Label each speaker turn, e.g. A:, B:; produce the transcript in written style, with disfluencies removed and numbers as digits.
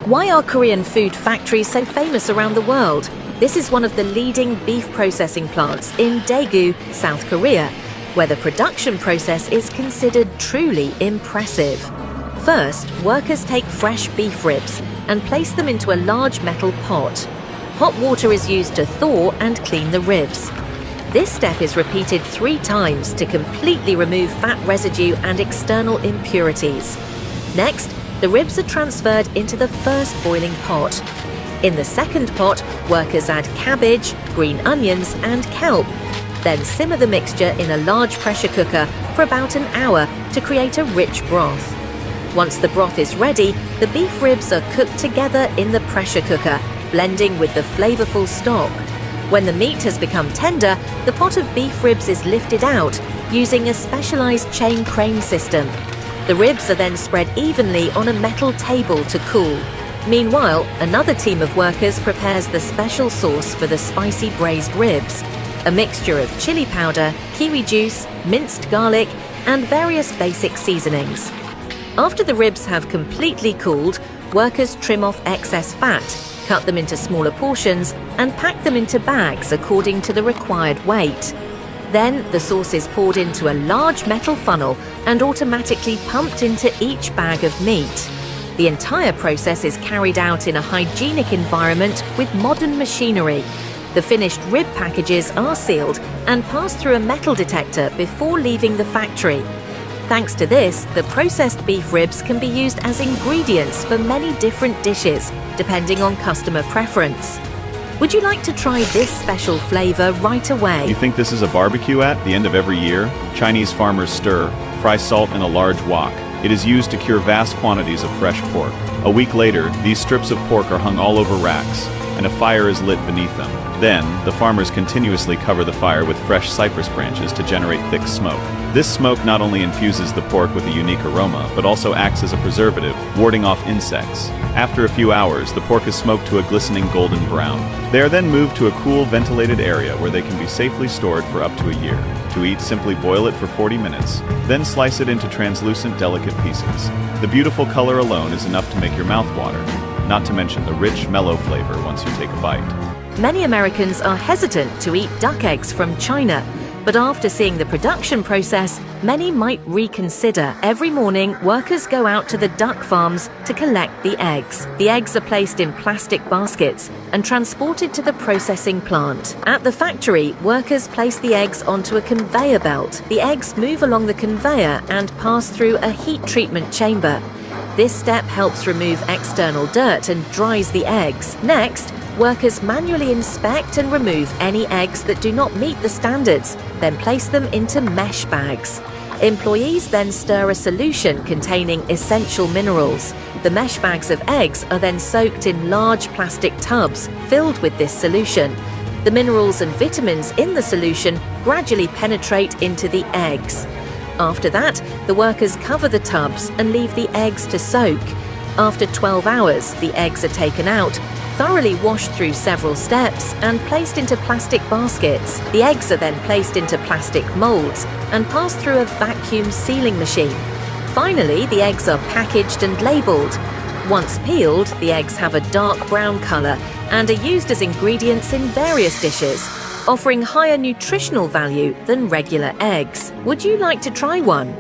A: Why are Korean food factories so famous around the world? This is one of the leading beef processing plants in Daegu, South Korea, where the production process is considered truly impressive. First, workers take fresh beef ribs and place them into a large metal pot. Hot water is used to thaw and clean the ribs. This step is repeated 3 times to completely remove fat residue and external impurities. Next, the ribs are transferred into the first boiling pot. In the second pot, workers add cabbage, green onions and kelp. Then simmer the mixture in a large pressure cooker for about an hour to create a rich broth. Once the broth is ready, the beef ribs are cooked together in the pressure cooker, blending with the flavorful stock. When the meat has become tender, the pot of beef ribs is lifted out using a specialized chain crane system. The ribs are then spread evenly on a metal table to cool. Meanwhile, another team of workers prepares the special sauce for the spicy braised ribs, a mixture of chili powder, kiwi juice, minced garlic, and various basic seasonings. After the ribs have completely cooled, workers trim off excess fat, cut them into smaller portions, and pack them into bags according to the required weight. Then, the sauce is poured into a large metal funnel and automatically pumped into each bag of meat. The entire process is carried out in a hygienic environment with modern machinery. The finished rib packages are sealed and pass through a metal detector before leaving the factory. Thanks to this, the processed beef ribs can be used as ingredients for many different dishes, depending on customer preference. Would you like to try this special flavor right away?
B: You think this is a barbecue at the end of every year? Chinese farmers stir, fry salt in a large wok. It is used to cure vast quantities of fresh pork. A week later, these strips of pork are hung all over racks, and a fire is lit beneath them. Then, the farmers continuously cover the fire with fresh cypress branches to generate thick smoke. This smoke not only infuses the pork with a unique aroma, but also acts as a preservative, warding off insects. After a few hours, the pork is smoked to a glistening golden brown. They are then moved to a cool, ventilated area where they can be safely stored for up to a year. To eat, simply boil it for 40 minutes, then slice it into translucent, delicate pieces. The beautiful color alone is enough to make your mouth water, not to mention the rich, mellow flavor once you take a bite.
A: Many Americans are hesitant to eat duck eggs from China, but after seeing the production process, many might reconsider. Every morning, workers go out to the duck farms to collect the eggs. The eggs are placed in plastic baskets and transported to the processing plant. At the factory, workers place the eggs onto a conveyor belt. The eggs move along the conveyor and pass through a heat treatment chamber. This step helps remove external dirt and dries the eggs. Next, workers manually inspect and remove any eggs that do not meet the standards, then place them into mesh bags. Employees then stir a solution containing essential minerals. The mesh bags of eggs are then soaked in large plastic tubs filled with this solution. The minerals and vitamins in the solution gradually penetrate into the eggs. After that, the workers cover the tubs and leave the eggs to soak. After 12 hours, the eggs are taken out, thoroughly washed through several steps and placed into plastic baskets. The eggs are then placed into plastic molds and passed through a vacuum sealing machine. Finally, the eggs are packaged and labeled. Once peeled, the eggs have a dark brown color and are used as ingredients in various dishes, offering higher nutritional value than regular eggs. Would you like to try one?